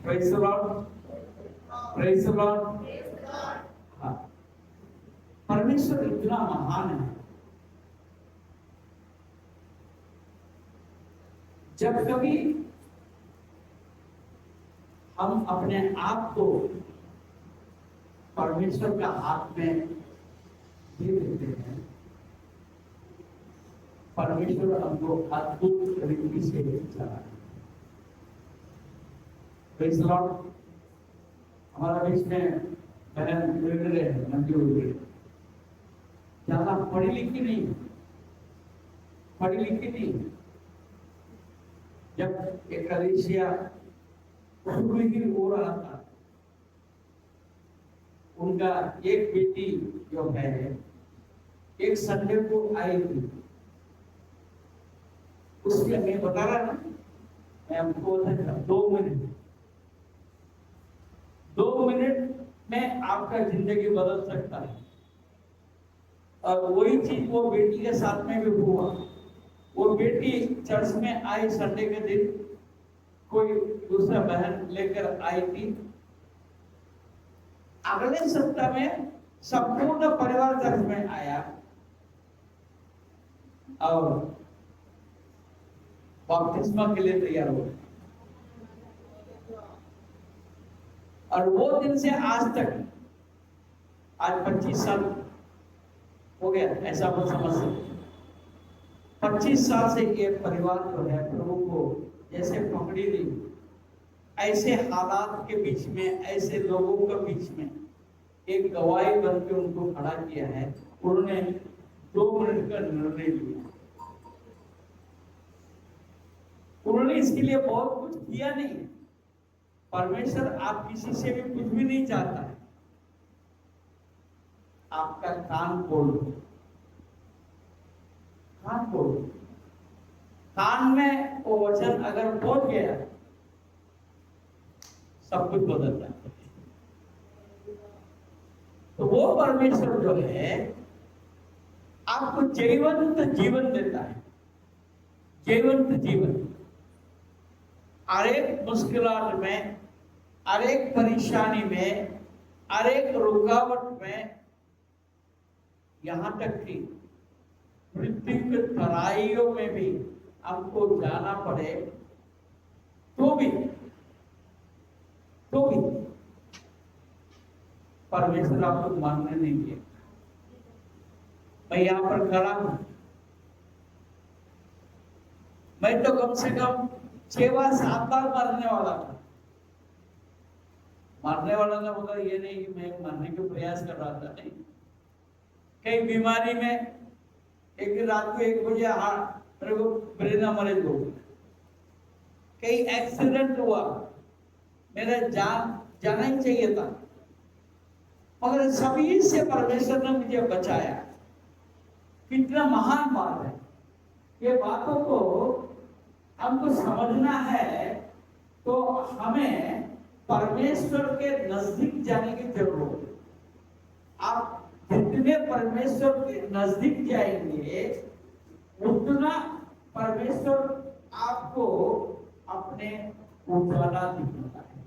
Praise the Lord, praise the Lord. हाँ, परमेश्वर इतना महान है। जब कभी हम अपने आप को परमेश्वर का हाथ में दे देते हैं, परमेश्वर हमको अद्भुत तरीके से चलाए। Praise the Lord. हमारा बीच में बहन गुजरे हैं, मंजू गुजरे, ज्यादा पढ़ी लिखी नहीं, पढ़ी लिखी नहीं। जब एक कलीसिया शुरू ही हो रहा था, उनका एक बेटी जो है एक संडे को आई थी। उसमें मैं बता रहा ना, मैं आपको 2 मिनट में आपका जिंदगी बदल सकता है। और वही चीज वो बेटी के साथ में भी हुआ। वो बेटी चर्च में आई संडे के दिन, कोई दूसरा बहन लेकर आई थी। अगले सप्ताह में संपूर्ण परिवार चर्च में आया और बपतिस्मा के लिए तैयार हो गए। और वो दिन से आज तक, आज 25 साल हो गया, ऐसा आप समझ सकते। 25 साल से ये परिवार जो है प्रभु को जैसे पकड़ी ली, ऐसे हालात के बीच में, ऐसे लोगों के बीच में एक गवाही बन के उनको खड़ा किया है। उन्होंने 2 मिनट का निर्णय लिया। उन्होंने इसके लिए बहुत कुछ किया नहीं। परमेश्वर आप किसी से भी कुछ भी नहीं चाहता है, आपका कान खोलो, कान खोलो। कान में वो वचन अगर पहुंच गया, सब कुछ बदल जाता है। तो वो परमेश्वर जो है आपको जीवंत जीवन देता है, जीवंत जीवन। हर एक मुश्किलात में, हर एक परेशानी में, हर एक रुकावट में, यहां तक कि मृत्यु की तराइयों में भी हमको जाना पड़े तो भी परमेश्वर आपको मानने नहीं दिया। मैं यहां पर खड़ा हूं, मैं तो कम से कम 6-7 बार मरने वाला था। मरने वाला था मतलब ये नहीं कि मैं मरने के प्रयास कर रहा था, नहीं। कई बीमारी में एक दिन रात को 1 बजे मेरे को ब्रेन हैमरेज हो गया। कई एक्सीडेंट हुआ, मेरा जान जाना ही चाहिए था, मगर सभी से परमेश्वर ने मुझे बचाया। कितना महान बात है। ये बातों को हमको समझना है तो हमें परमेश्वर के नजदीक जाने की जरूरत है। आप जितने परमेश्वर के नजदीक जाएंगे, उतना परमेश्वर आपको अपने उजाला दिखाता है।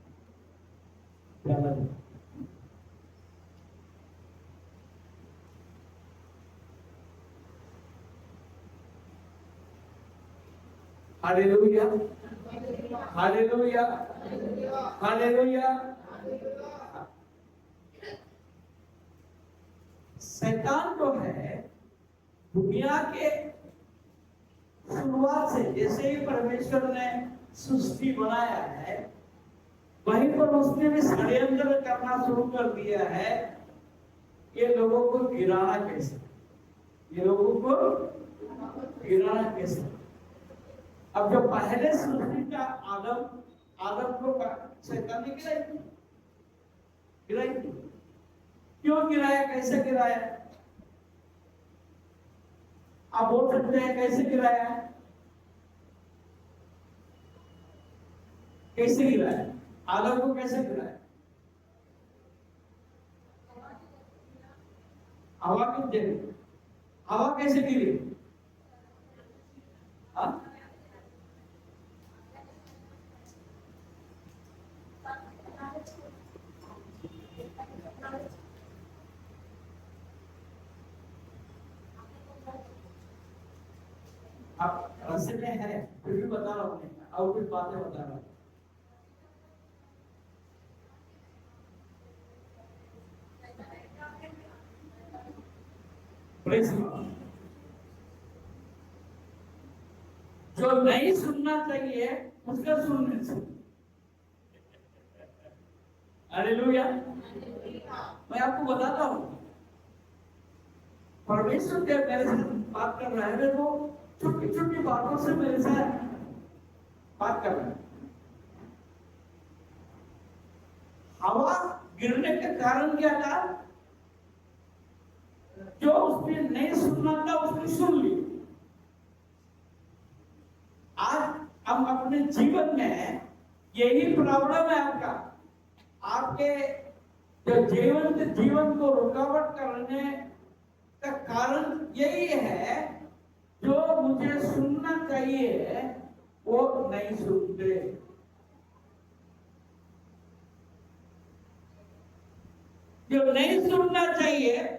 Hallelujah, hallelujah, hallelujah. शैतान जो है दुनिया के शुरुआत से, जैसे ही परमेश्वर ने सृष्टि बनाया है, वहीं पर उसने भी षड्यंत्र करना शुरू कर दिया है। ये लोगों को गिराना कैसे, ये लोगों को गिराना कैसे। अब जो पहले सृष्टि का आदम को शैतान ने गिराई थी। क्यों गिराया, कैसे गिराया? आप बोल सकते हैं कैसे गिराया, कैसे गिराया? आदम को कैसे गिराया? हवा क्यों गिरी? हवा कैसे गिरी? रस्ते में है, फिर भी बता रहा हूँ, और कुछ बातें बता रहा हूँ। जो नहीं सुनना चाहिए उसका सुनने से। हालेलुया। मैं आपको बताता हूँ, परमेश्वर जब मेरे साथ बात कर रहा है, वो छोटी छोटी बातों से मेरे साथ बात कर रहा है। हवा गिरने का कारण क्या था? जो उसने नहीं सुनना था उसने सुन लिया। आज हम अपने जीवन में यही प्रॉब्लम है आपका, आपके जो जीवन को रुकावट करने का कारण यही है, जो मुझे सुनना चाहिए वो नहीं सुनते। जो नहीं सुनना चाहिए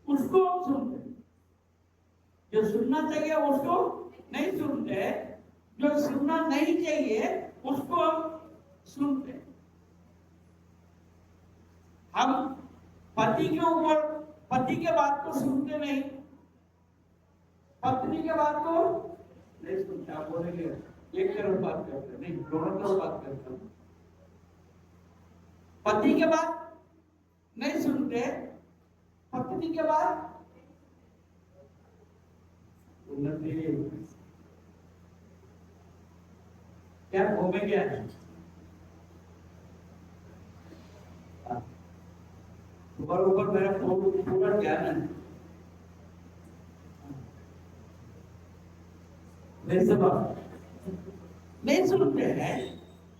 उसको सुनते, जो सुनना चाहिए उसको नहीं सुनते, जो सुनना नहीं चाहिए उसको सुनते। हम पति के ऊपर, पति के बात को सुनते नहीं, पत्नी के बात को नहीं सुनते। आप बोलेंगे एक तरफ बात करते नहीं, दोनों तरफ बात करते। पति के बात नहीं सुनते, पत्नी के बात क्या घूमे गया है। ऊपर मेरा पूरा ध्यान है। नहीं सुनते हैं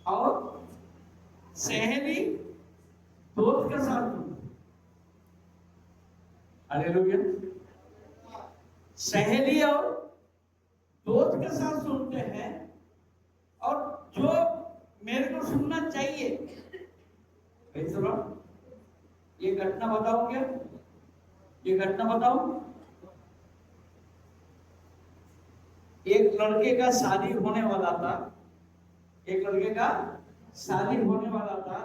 और सहेली दोस्त के साथ सुनते। हालेलुया। सहेली और दोस्त के साथ सुनते हैं, और जो मेरे को सुनना चाहिए। ये घटना बताऊं क्या? ये घटना बताऊं? एक लड़के का शादी होने वाला था, एक लड़के का शादी होने वाला था।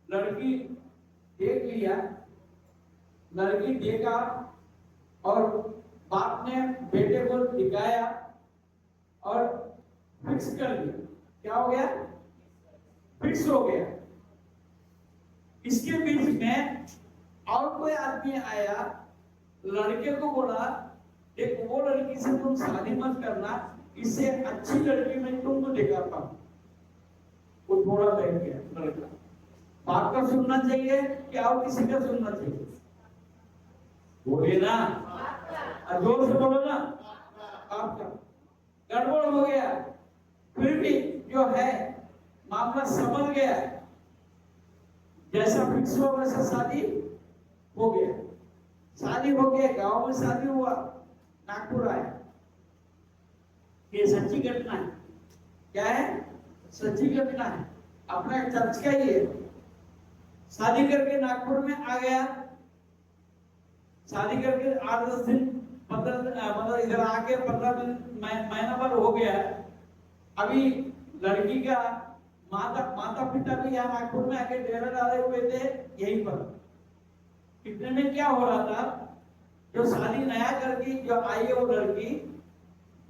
लड़की देख लिया, लड़की देखा और बाप ने बेटे को दिखाया और फिक्स कर दिया। क्या हो गया? फिक्स हो गया। इसके बीच में और कोई आदमी आया, लड़के को बोला एक वो लड़की से तुम शादी मत करना, इससे अच्छी लड़की मैं तुमको दिखाता हूं। वो थोड़ा बैठ गया लड़का। बाप का सुनना चाहिए क्या और किसी का सुनना चाहिए? बोले ना, जोर से बोलो ना। आपका गड़बड़ हो गया, फिर भी जो है मामला समझ गया, जैसा फिक्स हुआ वैसा शादी हो गया। शादी हो गया, गांव में शादी हुआ, नागपुर आया। ये सच्ची घटना है। क्या है? सच्ची घटना है, अपना चर्च का ही है। शादी करके नागपुर में आ गया, शादी करके 8-10 दिन, 15 मतलब इधर आके 15 दिन, महीना भर हो गया। अभी लड़की का माता पिता भी यहाँ नागपुर में आके डेरा डाले हुए थे यहीं पर। इतने में क्या हो रहा था, जो शादी नया करके जो आई है वो लड़की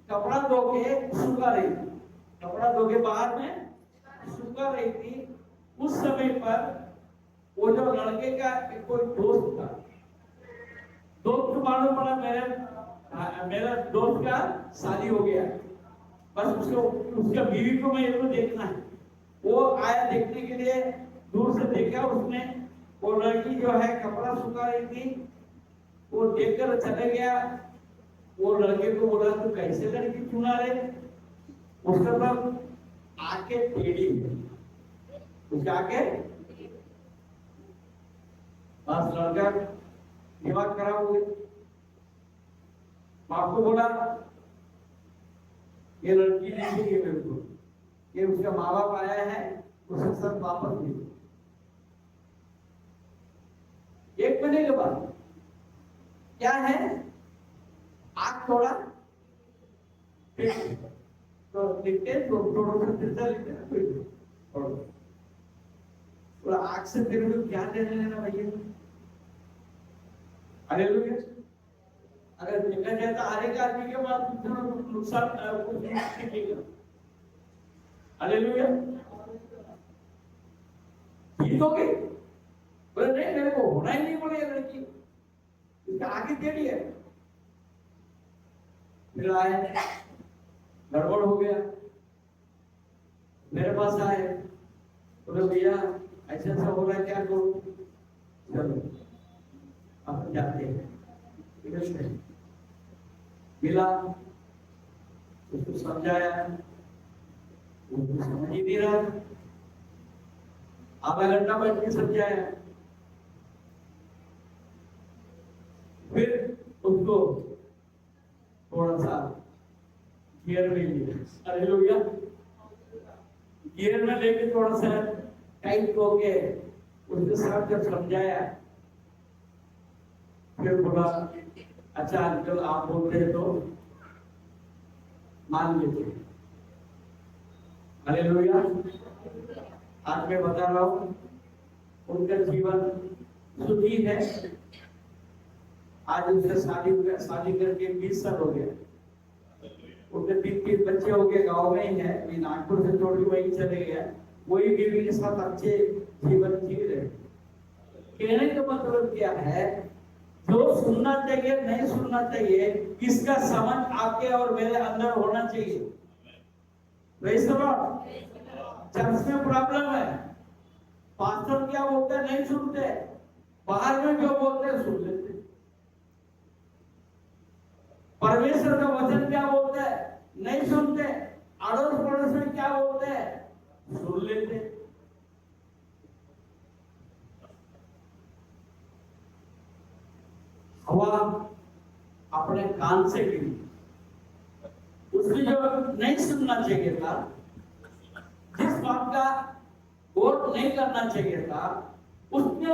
कपड़ा धो के सुखा रही थी, कपड़ा धो के बाहर में सुखा रही थी। उस समय पर वो जो लड़के का कोई दोस्त था, दोस्त को मालूम पड़ा मेरा दोस्त का शादी हो गया, बस उसको उसका बीवी को मैं इसको देखना है। वो आया देखने के लिए, दूर से देखा उसने, वो लड़की जो है कपड़ा सुखा रही थी, वो देखकर चले गया। वो लड़के को बोला तू कैसे लड़की चुना रहे? उसका मतलब आके टेढ़ी है, उसका आके बस लड़का दिमाग खराब हो गया। बाप को बोला ये लड़की नहीं चाहिए मेरे को, ये उसका माँ बाप आया है, उसके साथ वापस भेजो। 1 महीने के बाद क्या है, आग थोड़ा तो लिखते थोड़ा सा फिर लिखते हैं थोड़ा आग से तेरे को क्या देने लेना भैया। हालेलुया। अगर देखा जाए तो हर एक आदमी के पास नुकसान कुछ दिखेगा। हालेलुया। ठीक हो गई बोले नहीं मेरे को होना ही नहीं बोले लड़की इसका आगे दे दिया फिर आए गड़बड़ हो गया मेरे पास आए बोले भैया ऐसा ऐसा हो रहा है क्या करूं। चलो अब जाते हैं मिला उसको समझाया उसको समझ ही नहीं रहा आधा घंटा बैठ के समझाया फिर उसको थोड़ा सा गियर में लिया। हालेलुया। गियर में लेके थोड़ा सा टाइट होके उसके साथ जब समझाया फिर बोला अच्छा अंकल आप बोलते हैं तो मान लेते। हालेलुया। आज मैं बता रहा हूं उनका जीवन सुखी है। आज उससे शादी करके 20 साल हो गया। उनके 3 बच्चे हो गए गांव में ही है नागपुर से छोड़ के वहीं चले गए वही बीवी के साथ अच्छे जीवन जी रहे। कहने का मतलब क्या है जो सुनना चाहिए नहीं सुनना चाहिए इसका समझ आपके और मेरे अंदर होना चाहिए। चर्च में प्रॉब्लम है पास्टर क्या बोलते हैं नहीं सुनते बाहर में जो बोलते हैं सुन लेते। परमेश्वर का वचन क्या बोलता है नहीं सुनते अड़ोस पड़ोस में क्या बोलते हैं सुन लेते। हवा अपने कान से गिरी उसने जो नहीं सुनना चाहिए था जिस बात का गौर नहीं करना चाहिए था उसने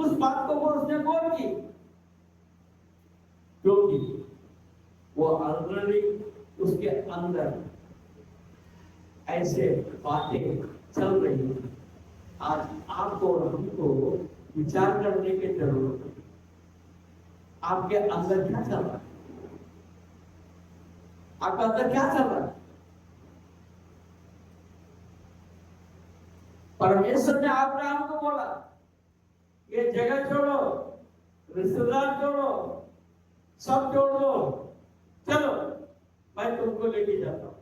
उस बात को उसने गौर की क्योंकि वो ऑलरेडी उसके अंदर ऐसे बातें चल रही हैं। आज आपको और हमको विचार करने की जरूरत है आपके अंदर क्या चल रहा है आपका अंदर क्या चल रहा है। परमेश्वर ने अब्राहम को बोला ये जगह छोड़ो रिश्तेदार छोड़ो सब छोड़ दो चलो मैं तुमको लेके जाता हूं।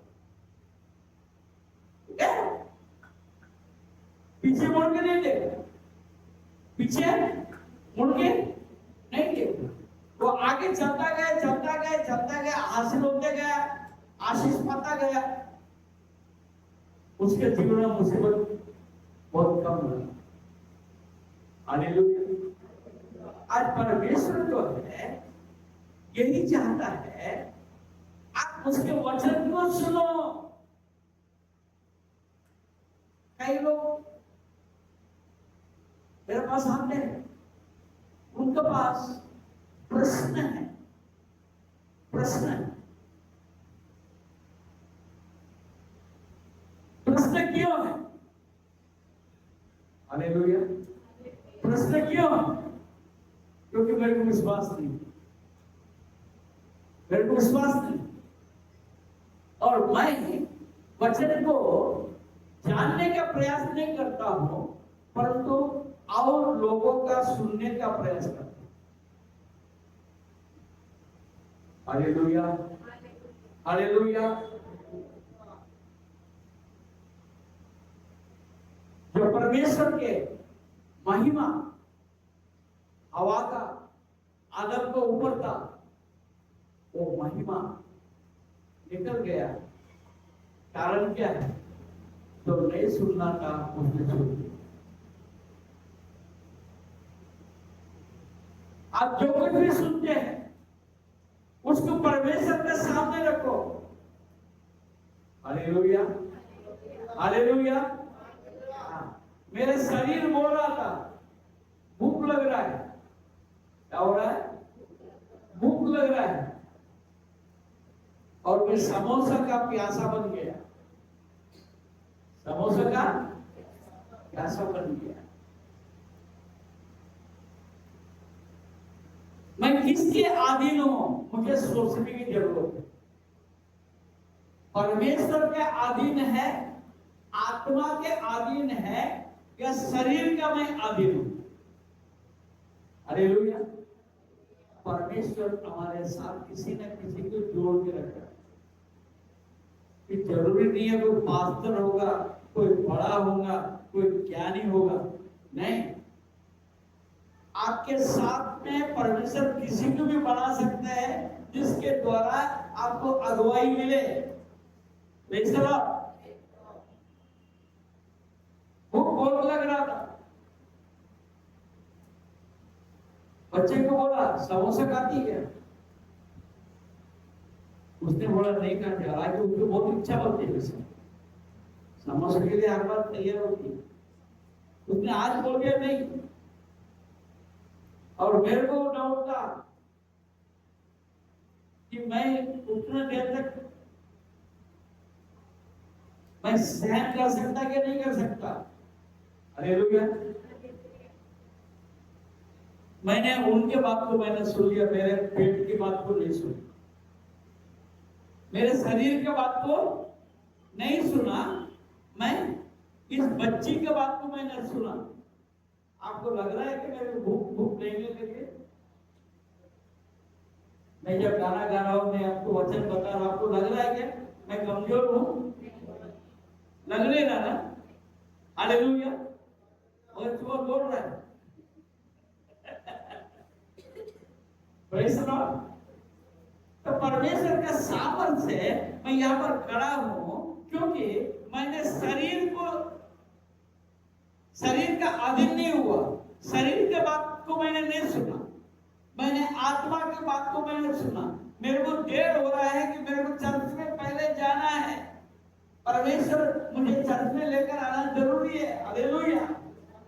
पीछे मुड़ के नहीं देखा पीछे मुड़ के नहीं देखा वो आगे चलता गया हासिल होते गया आशीष पाता गया उसके जीवन में मुसीबत बहुत कम हुआ। हालेलुया। आज परमेश्वर जो है यही चाहता है आप उसके वचन को सुनो। कई लोग मेरे पास आते हैं उनके पास प्रश्न है प्रश्न क्यों है। हालेलुया। प्रश्न क्यों क्योंकि मेरे को विश्वास नहीं और मैं वचन को जानने का प्रयास नहीं करता हूं परंतु और लोगों का सुनने का प्रयास करता हूं। हालेलुया। हालेलुया। जो परमेश्वर के महिमा हवा का आदम को ऊपर था वो महिमा निकल गया। कारण क्या है तो नहीं सुनना था उसने सुन लिया। आप जो कुछ भी सुनते हैं उसको परमेश्वर के सामने रखो। हालेलुया। हालेलुया। मेरे शरीर बोल रहा था भूख लग रहा है क्या हो रहा है भूख लग रहा है और मैं समोसा का प्यासा बन गया, समोसा का प्यासा बन गया। मैं किसके अधीन हूं, मुझे सोचने की जरूरत है। परमेश्वर के अधीन है, आत्मा के अधीन है, या शरीर का मैं अधीन हूं? हालेलुया। परमेश्वर हमारे साथ किसी न किसी को जोड़ के रखा है। कि जरूरी नहीं है कोई पास्टर होगा, कोई बड़ा होगा, कोई ज्ञानी होगा, नहीं। आपके साथ में परमेश्वर किसी को भी बना सकता है जिसके द्वारा आपको अगुवाई मिले। भूख बहुत लग रहा था, बच्चे को बोला समोसा खाती है, उसने बोला नहीं खाते। हालांकि उसको बहुत इच्छा होती है समोसा के लिए, हर बात तैयार होती है। उसने आज बोल दिया नहीं, और मेरे को डाउट था कि मैं उतना देर तक मैं सहन कर सकता कि नहीं कर सकता। हालेलुया। मैंने उनके बात को मैंने सुन लिया, मेरे पेट की बात को नहीं सुनी, मेरे शरीर के बात को नहीं सुना, मैं इस बच्ची के बात को मैंने सुना। आपको लग रहा है कि मेरे भूख भूख नहीं लगी? मैं जब गाना गा रहा हूं, मैं आपको वचन बता रहा हूं, आपको लग रहा है कि मैं कमजोर हूं? लग नहीं रहा ना? हालेलुया। और सुबह बोल रहा है प्रेज़ द लॉर्ड। तो परमेश्वर का सामर्थ से मैं यहाँ पर खड़ा हूं, क्योंकि मैंने शरीर का अधीन नहीं हुआ। शरीर के बात को मैंने नहीं सुना, मैंने आत्मा की बात को मैंने सुना। मेरे को देर हो रहा है कि मेरे को चर्च में पहले जाना है, परमेश्वर मुझे चर्च में लेकर आना जरूरी है। हालेलुया।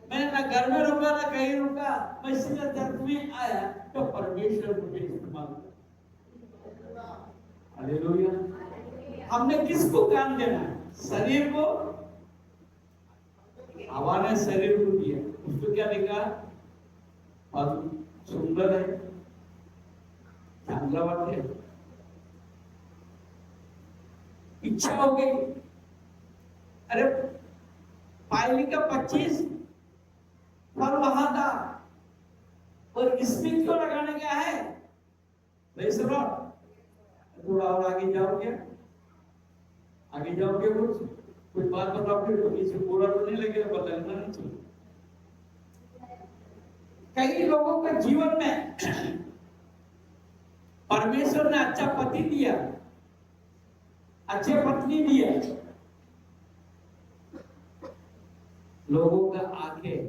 मैंने ना घर में रुका ना कहीं रुका, मैं सीधा चर्च में आया तो परमेश्वर मुझे इस्तेमाल किया। हालेलुया। हमने किसको काम देना है? शरीर को। हवा ने शरीर को दिया, उसको क्या लिखा? और सुंदर है, चांगला बात है, इच्छा हो गई। अरे पायली का 25 फल वहां था, और इसमें क्यों लगाने क्या है? थोड़ा और आगे जाओगे, आगे जाओगे, कुछ बात बताओगे तो किसी पूरा तो नहीं लगेगा, बताना नहीं चाहिए। कई लोगों के जीवन में परमेश्वर ने अच्छा पति दिया, अच्छे पत्नी दिया, लोगों का आंखें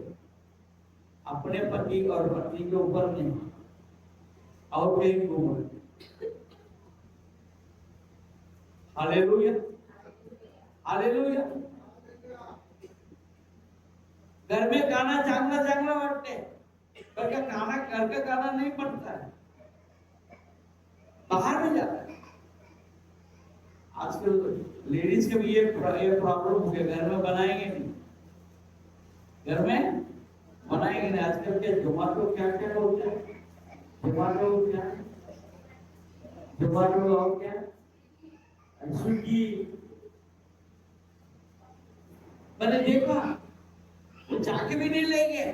अपने पति और पत्नी के ऊपर नहीं और कहीं घूम रहे। Hallelujah, hallelujah. घर में गाना चांगला चांगला बढ़ते, घर का खाना घर का खाना नहीं पड़ता है, बाहर में जाता है। आजकल लेडीज के भी ये प्रॉब्लम हो गया, घर में बनाएंगे नहीं, घर में बनाएंगे नहीं। आजकल के जोमेटो क्या क्या बोलते हैं, जोमेटो क्या, जोमेटो और क्या, स्विगी। मैंने देखा तो जाके भी नहीं लेंगे।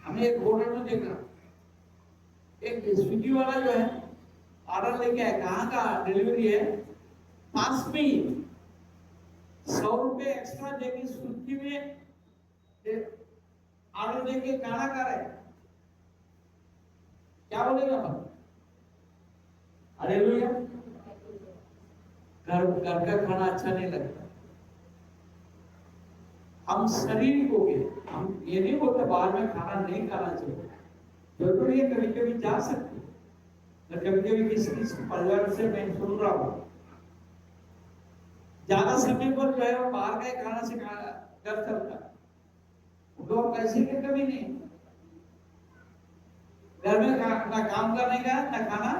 हमें एक होटल में देखा, एक स्विगी वाला जो है ऑर्डर लेके आया, कहाँ का डिलीवरी है, पास में ही 100 रुपए एक्स्ट्रा देके स्विगी में ऑर्डर देके खाना खा रहे, क्या बोलेगा? हालेलुया। घर का खाना अच्छा नहीं लगता। हम शरीर को भी, हम ये नहीं बोलते बाहर में खाना नहीं खाना चाहिए, जरूरी है कभी कभी जा सकते हैं। कभी कभी किसी परिवार से मैं सुन रहा हूँ, ज्यादा समय पर जो है वो बाहर का खाना से कर सकता, उनको पैसे की कमी नहीं, घर में ना काम करने का ना खाना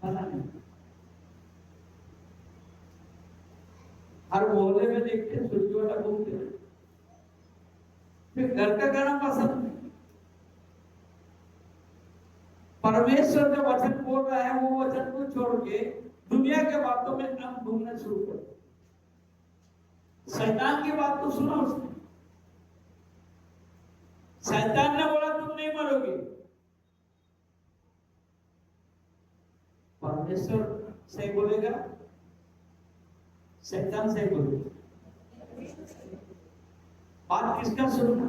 नहीं। हर मोहल्ले में देखते हैं सुर्जी वाला घूमते हैं, फिर घर का खाना पसंद नहीं। परमेश्वर जो वचन बोल रहा है वो वचन को छोड़ के दुनिया के बातों में हम घूमना शुरू कर, शैतान की बात तो सुना उसने। शैतान ने बोला तुम नहीं मरोगे, परमेश्वर से बोलेगा, शैतान से बोलेगा, बात किसका सुनना?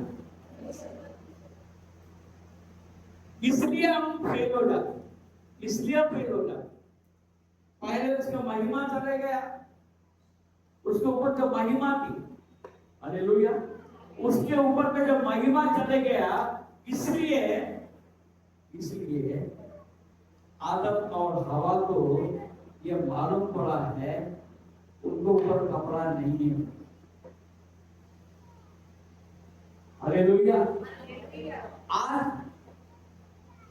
इसलिए हम फेल हो जाते, इसलिए हम फेल हो जाते। पहले उसका महिमा चले गया, उसके ऊपर जो महिमा थी, हालेलुया, उसके ऊपर में जब महिमा चले गया, इसलिए आदम और हवा को ये मालूम पड़ा है उनको ऊपर कपड़ा नहीं है। हालेलुया। आज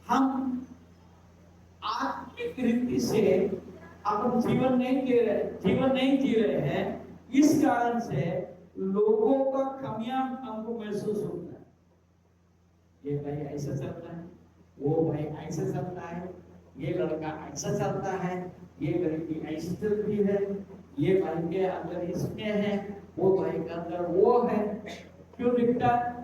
हम आत्मिक रीति से अपन जीवन नहीं जी रहे हैं। इस कारण से लोगों का कमियां हमको महसूस होता है। ये भाई ऐसा चलता है, वो भाई ऐसा चलता है, ये लड़का ऐसा चलता है, ये लड़की ऐसी चलती है, ये भाई के अंदर इसमें है, वो भाई के अंदर वो है। क्यों दिखता है?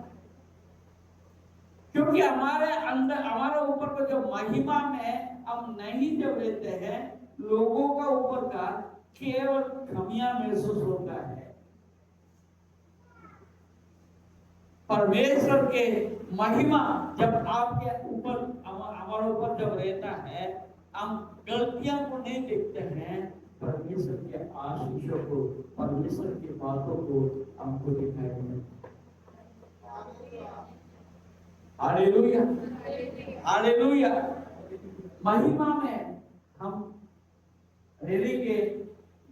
क्योंकि हमारे अंदर, हमारे ऊपर का जो महिमा में हम नहीं जब लेते हैं, लोगों का ऊपर का केवल कमियां महसूस होता है। परमेश्वर के महिमा जब आपके ऊपर, हमारे ऊपर जब रहता है, हम गलतियां को नहीं देखते हैं, परमेश्वर के आशीषों को, परमेश्वर की बातों को हमको दिखाई देते। Hallelujah, hallelujah. महिमा में हम रहने की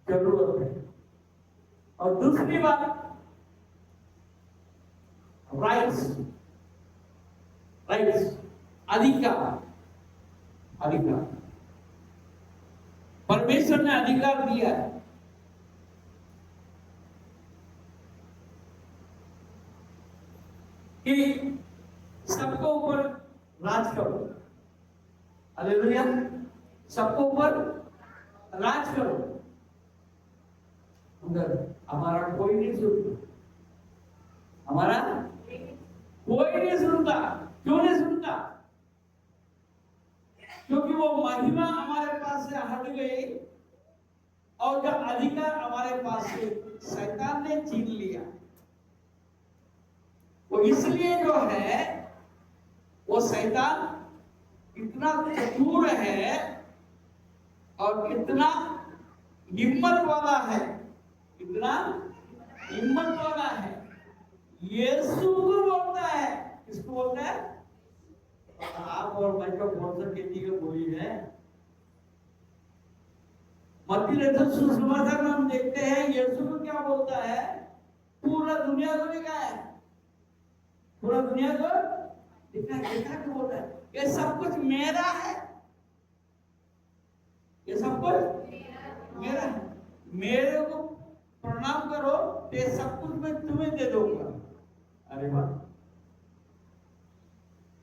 जरूरत है। और दूसरी बात, राइट्स, अधिकार। परमेश्वर ने अधिकार दिया है कि सबको ऊपर राज करो। हालेलुया, सबको ऊपर राज करो। मगर हमारा कोई नहीं सुनता, हमारा कोई नहीं सुनता। क्यों नहीं सुनता? क्योंकि वो महिमा हमारे पास से हट गई और जो अधिकार हमारे पास से शैतान ने छीन लिया। वो इसलिए जो है, वो शैतान इतना चतुर है और इतना हिम्मत वाला है, इतना हिम्मत वाला है। यीशु को बोलता है, किसको बोलता है? आप और मैं को कौन खेती को बोली है? मत्ती रचित सुसमाचार में हम देखते हैं यीशु को क्या बोलता है? पूरा दुनिया को दिखा है, पूरा दुनिया को दिखा के बोलता है ये सब कुछ मेरा है, ये सब कुछ मेरा है, मेरे को प्रणाम करो, ये सब कुछ मैं तुम्हें दे दूंगा। अरे वाह,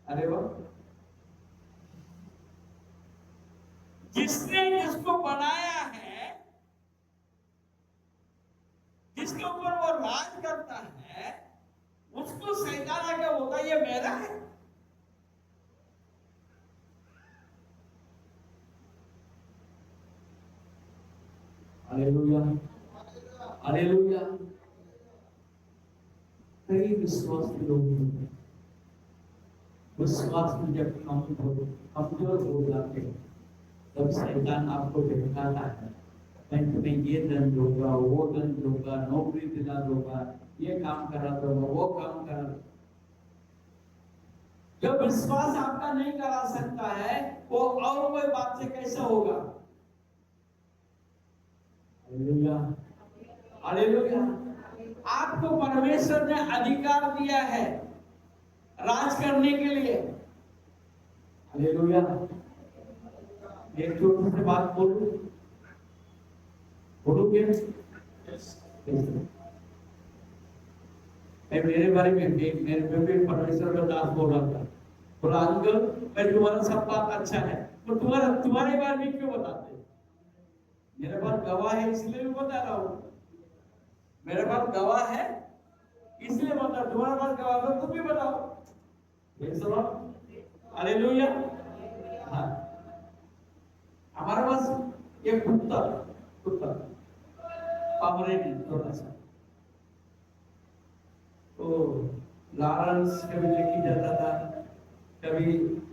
अरे वाह। जिसने जिसको बनाया है, जिसके ऊपर वो राज करता है, उसको शैतान आके बोलता है ये मेरा है। Hallelujah, hallelujah. कई विश्वास के लोग हैं, विश्वास में जब कमजोर हो जाते हैं, तब शैतान आपको दिखाता है मैं तुम्हें ये धन दूंगा, वो धन दूंगा, नौकरी दिला दूंगा, ये काम करा दूंगा, वो काम करा। जब विश्वास आपका नहीं करा सकता है, वो और कोई बात से कैसे होगा? Hallelujah, hallelujah. आपको परमेश्वर ने अधिकार दिया है राज करने के लिए। हालेलुया। एक छोटी सी बात बोलूं, बोलूंगे? मैं मेरे बारे में मेरे बेबी परमेश्वर का दास बोल रहा था, बोला अंकल मैं तुम्हारा सब बात अच्छा है, तो तुम्हारे बारे में क्यों बताते? मेरे पास गवाह है इसलिए मैं बता रहा हूँ, मेरे पास गवाह है इसलिए बता, तुम्हारे पास गवाह तो तुम भी बताओ। हालेलुया। हाँ, हमारे पास एक कुत्ता कुत्ता पामरेनियन थोड़ा सा, तो लॉरेंस कभी लेके जाता था, कभी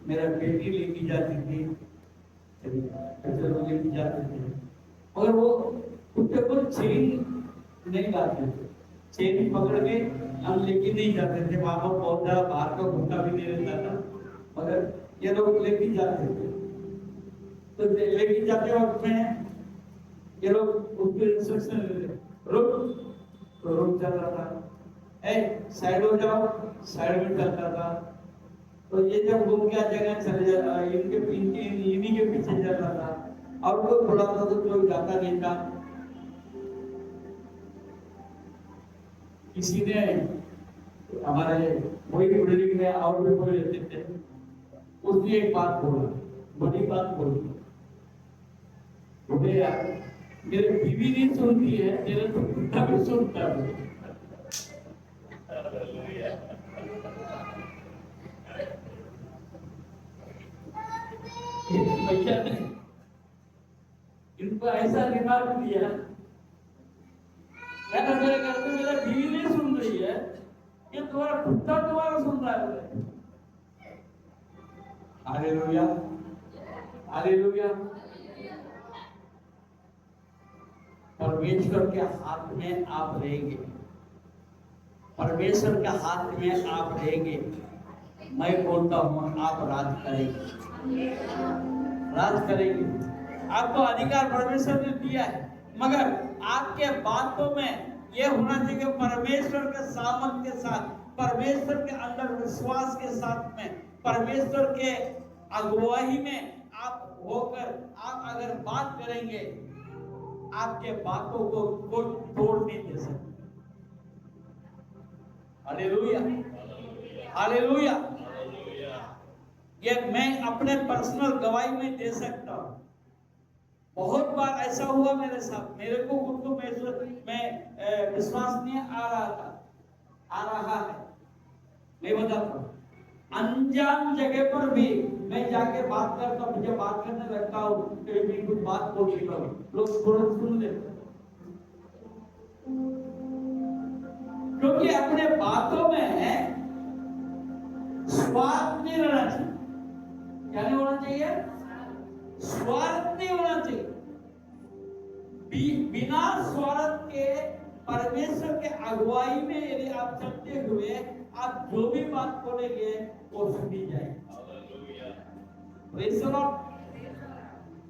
मेरा बेटी लेके जाती थी, कभी लोग लेके जाते थे, मगर वो कुत्ते को चेन नहीं लाते थे, चेन पकड़ के हम लेके नहीं जाते थे, वहां पर पौधा बाहर का कुत्ता भी नहीं रहता था, मगर ये लोग लेके जाते थे। तो लेके जाते वक्त में ये लोग उसको इंस्ट्रक्शन देते, रुक तो रुक जाता था, साइड हो जाओ साइड में चलता था। तो ये जब घूम के जगह चले जाता, इन्हीं के पीछे जाता था, और कोई बुलाता तो कोई जाता नहीं था। किसी ने हमारे वही बिल्डिंग में और भी कोई रहते थे, उसने एक बात बोला, बड़ी बात बोली, बोले यार मेरे बीवी नहीं सुनती है, तेरे तो कुत्ता भी सुनता है। भैया ने इनको ऐसा रिमार्क दिया, मेरे घर में मेरा बीवी नहीं सुन रही है, ये तुम्हारा कुत्ता तुम्हारा सुन रहा है। Hallelujah, hallelujah. परमेश्वर के हाथ में आप रहेंगे, परमेश्वर के हाथ में आप रहेंगे, मैं बोलता हूँ आप राज करेंगे, राज करेंगे। आपको अधिकार परमेश्वर ने दिया है, मगर आपके बातों में यह होना चाहिए कि परमेश्वर के सामर्थ के साथ, परमेश्वर के अंदर विश्वास के साथ में, परमेश्वर के अगुवाई में आप होकर आप अगर बात करेंगे, आपके बातों को कोई तोड़ नहीं दे सकता। Hallelujah, hallelujah. ये मैं अपने पर्सनल गवाही में दे सकता हूं। बहुत बार ऐसा हुआ मेरे साथ, मेरे को खुद को मैं विश्वास नहीं आ रहा है, मैं बताता हूं, अनजान जगह पर भी मैं जाके बात करता हूं, मुझे बात करने लगता हूं, कभी कुछ बात बोलती हूं, लोग तुरंत सुन लेते, क्योंकि अपने बातों में स्वार्थ नहीं रहना चाहिए। क्या नहीं होना चाहिए? स्वार्थ नहीं होना चाहिए। बिना स्वार्थ के परमेश्वर के अगुवाई में यदि आप चलते हुए आप जो भी बात बोलेंगे वो सुनी जाएगी।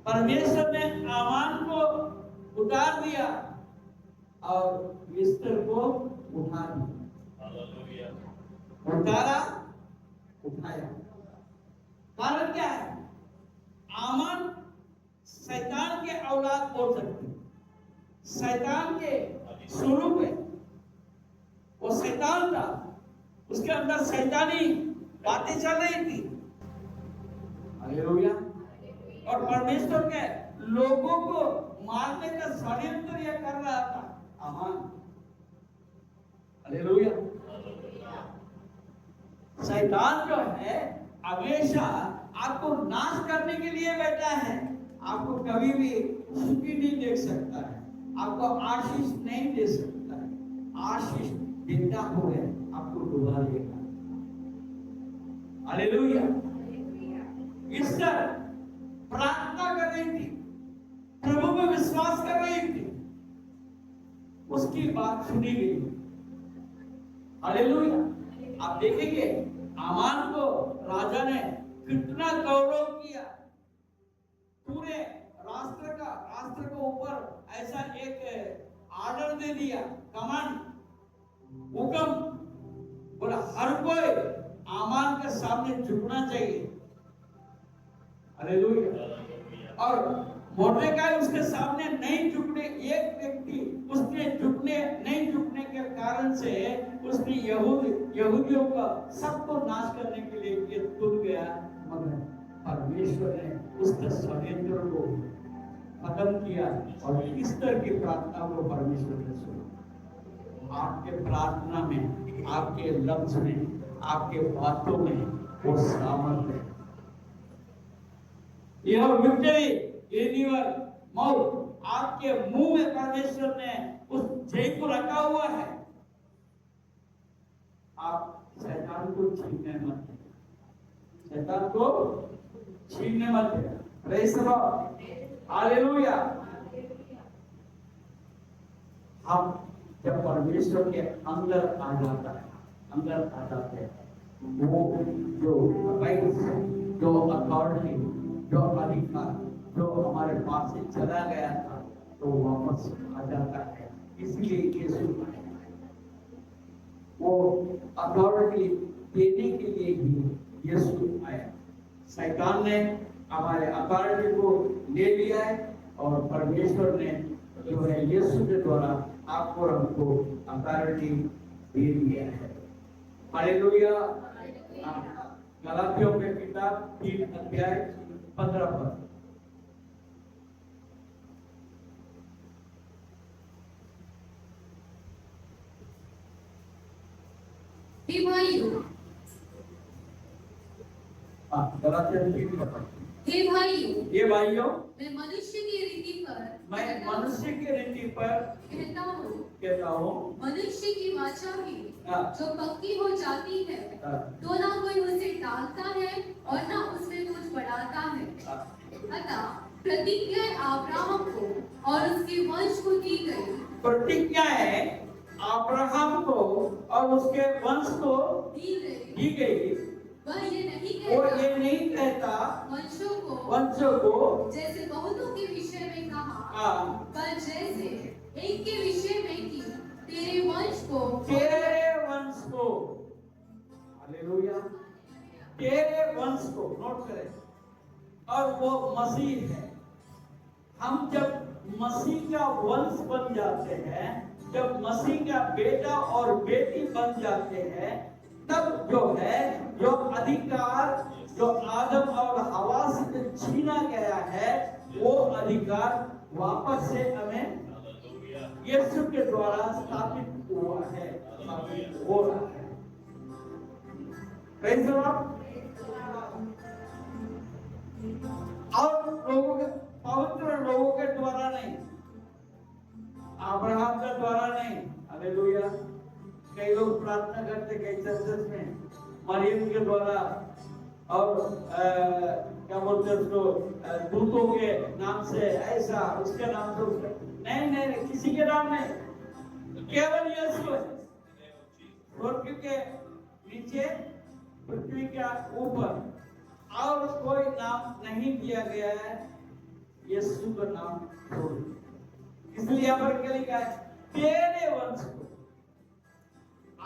परमेश्वर ने आमान को उतार दिया और मिस्टर को उठा दिया, उतारा उठाया। कारण क्या है? आमान शैतान के औलाद बोल सकते, शैतान के स्वरूप है, वो शैतान था, उसके अंदर शैतानी बातें चल रही थी। हालेलुया। और परमेश्वर के लोगों को मारने का षड्यंत्र यह कर रहा था आमान। हालेलुया। शैतान जो है हमेशा आपको नाश करने के लिए बैठा है, आपको कभी भी सुखी नहीं देख सकता है, आपको आशीष नहीं दे सकता है, आशीष देता हुए आपको डुबा देगा। हालेलुया। ईस्टर प्रार्थना कर रही थी, प्रभु में विश्वास कर रही थी, उसकी बात सुनी गई। हालेलुया। आप देखेंगे आमान को राजा ने कितना गौरव किया, पूरे राष्ट्र के ऊपर ऐसा एक ऑर्डर दे दिया, कमांड, हुक्म, बोला हर कोई आमान के सामने झुकना चाहिए। हालेलुया। और मोर्देकाई उसके सामने नहीं झुकने, एक व्यक्ति उसने झुकने यहूदियों का सबको नाश करने के लिए ये तुल गया, मगर परमेश्वर ने उसके षड्यंत्र को खत्म किया और इस तरह की प्रार्थना को परमेश्वर ने सुना। आपके प्रार्थना में, आपके लफ्ज में, आपके बातों में वो सामर्थ है। यह विक्ट्री इन योर माउथ, आपके मुंह में परमेश्वर ने उस जय को रखा हुआ है। आप शैतान को छीनने मत दें, शैतान को छीनने मत दें। Praise the Lord, hallelujah. हम जब परमेश्वर के अंदर आ जाता है, अंदर आ जाते हैं, वो जो राइट्स, जो अथॉरिटी, जो अधिकार जो हमारे पास से चला गया था, तो वापस आ जाता है। इसलिए यीशु वो अथॉरिटी देने के लिए ही यीशु आया। शैतान ने हमारे अथॉरिटी को ले लिया है और परमेश्वर ने जो है यीशु के द्वारा आपको और हमको अथॉरिटी दे दिया है। हालेलुया। गलातियों के किताब 3 अध्याय 15 पद। हे भाइयों, हे भाइयों, ये भाइयों, मैं मनुष्य की रीति पर कहता हूँ मनुष्य की वाचा भी जो पक्की हो जाती है, हाँ। तो ना कोई उसे टालता है और ना उसमें कुछ बढ़ाता है। अतः प्रतिज्ञा अब्राहम को और उसके वंश को दी गई। प्रतिज्ञा है अब्राहम को और उसके वंश को दी गई। वह ये नहीं कहता वंशों को जैसे बहुतों के विषय में कहा, हाँ। पर जैसे एक के विषय में कि तेरे वंश को, हालेलुया, तेरे वंश को, नोट करें, और वो मसीह है। हम जब मसीह का वंश बन जाते हैं, जब मसीह का बेटा और बेटी बन जाते हैं, तब जो है, जो अधिकार जो आदम और हवा से छीना गया है, वो अधिकार वापस से हमें यीशु के द्वारा स्थापित हुआ है, हो रहा है। Praise the Lord. और लोगों के, पवित्र लोगों के द्वारा नहीं, अब्राहम के द्वारा नहीं। हालेलुया। कई लोग प्रार्थना करते कई चर्चेस में मरियम के द्वारा और क्या बोलते हैं उसको, दूतों के नाम से, ऐसा उसके नाम से, उसका नहीं, किसी के नाम नहीं, केवल यीशु है। स्वर्ग के नीचे, पृथ्वी के ऊपर और कोई नाम नहीं दिया गया है यीशु का नाम छोड़। इसलिए यहाँ पर क्या लिखा है? तेरे वंश को,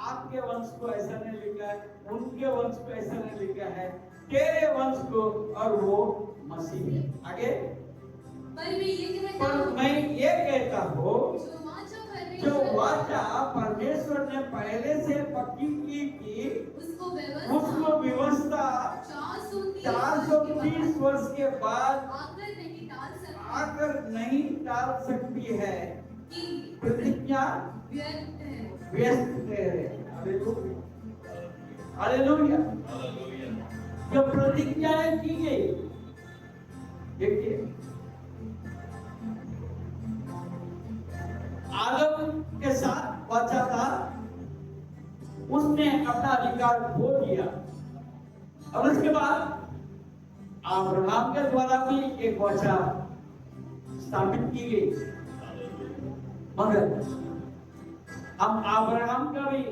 आपके वंश को ऐसा नहीं लिखा है, उनके वंश को ऐसा नहीं लिखा है, तेरे वंश को, और वो मसीह है। आगे, पर मैं ये कहता हूँ, जो वाचा परमेश्वर ने पहले से पक्की की थी, उसको व्यवस्था 430 वर्ष के बाद आकर नहीं टाल सकती है। प्रतिज्ञा व्यस्त है। हालेलुया। जब प्रतिज्ञाएं की गई, देखिए आदम के साथ वाचा था, उसने अपना अधिकार खो दिया, और उसके बाद अब्राहम के द्वारा भी एक वाचा स्थापित की गई, मगर हम अब्राहम का भी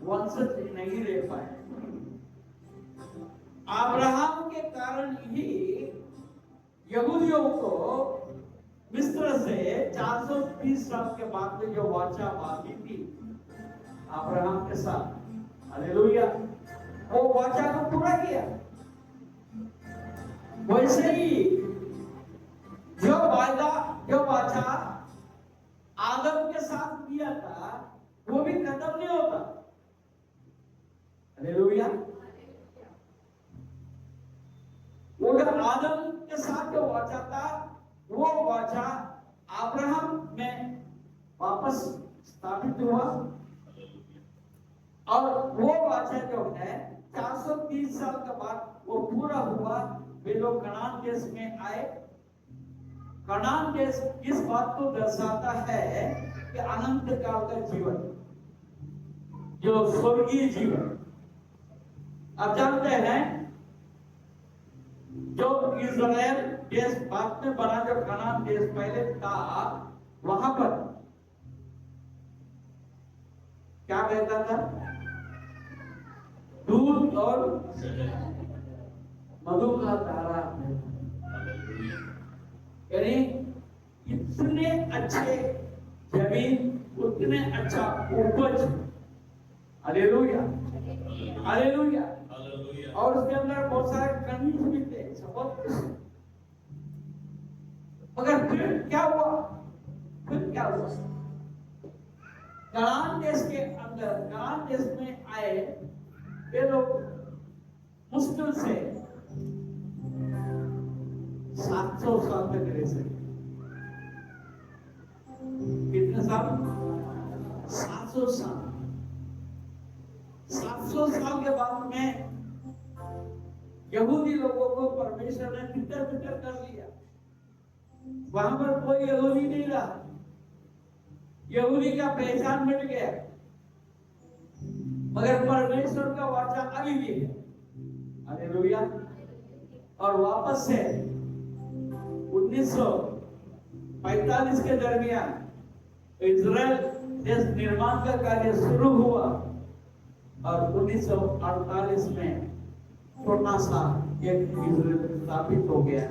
वंशज नहीं रह पाए। अब्राहम के कारण ही यहूदियों को मिस्र से 430 साल के बाद में जो वाचा बांधी थी अब्राहम के साथ, हालेलुया, वो वाचा को पूरा किया। वैसे ही जो वादा, जो वाचा आदम के साथ किया था, वो भी खत्म नहीं होता। हालेलुया। वो जब आदम के साथ जो वाचा था, वो वाचा अब्राहम में वापस स्थापित हुआ, और वो वाचा जो है 430 साल के बाद वो पूरा हुआ। वे लोग कनान देश में आए। कनान देश इस बात को दर्शाता है कि अनंत काल का जीवन, जो स्वर्गीय जीवन। आप जानते हैं, जो इज़राइल देश बाद में बना, जो कनान देश पहले था, वहां पर क्या कहता था? दूध और मधु का धारा। यानी इतने अच्छे जमीन, उतने अच्छा उपज। Hallelujah, hallelujah. और उसके अंदर बहुत सारे खनिज भी थे, बहुत कुछ। मगर फिर क्या हुआ? फिर क्या हुआ? कनान देश के अंदर, कनान देश में आए ये लोग मुश्किल से 700 साल तक रह सके। कितने साल? 700 साल। 700 साल के बाद में यहूदी लोगों को परमेश्वर ने तितर बितर कर लिया। वहां पर कोई यहूदी नहीं रहा, यहूदी का पहचान मिट गया। मगर परमेश्वर का वाचा अभी भी है। हालेलुया। और वापस से 1945 के दरमियान इज़राइल देश निर्माण का कार्य शुरू हुआ, और 1948 में छोटा सा एक इज़राइल स्थापित हो गया।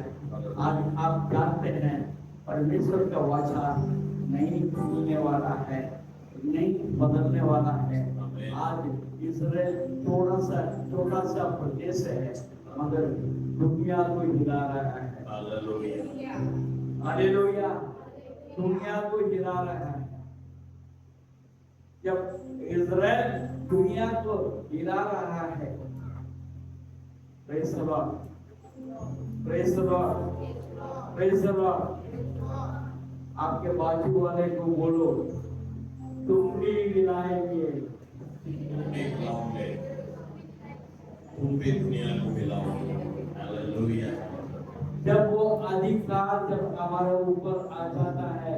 आज आप जानते हैं, परमेश्वर का वाचा नहीं भूलने वाला है, नहीं बदलने वाला है। आज इज़राइल छोटा सा प्रदेश है, मगर दुनिया को हिला रहा है। Hallelujah, hallelujah. दुनिया को हिला रहा है। जब इज़राइल दुनिया को हिला रहा है, praise the Lord, praise the Lord, praise the Lord. आपके बाजू वाले को बोलो, तुम भी हिलाएंगे, तुम भी दुनिया को हिलाओगे। हालेलुया। जब वो अधिकार जब हमारे ऊपर आ जाता है,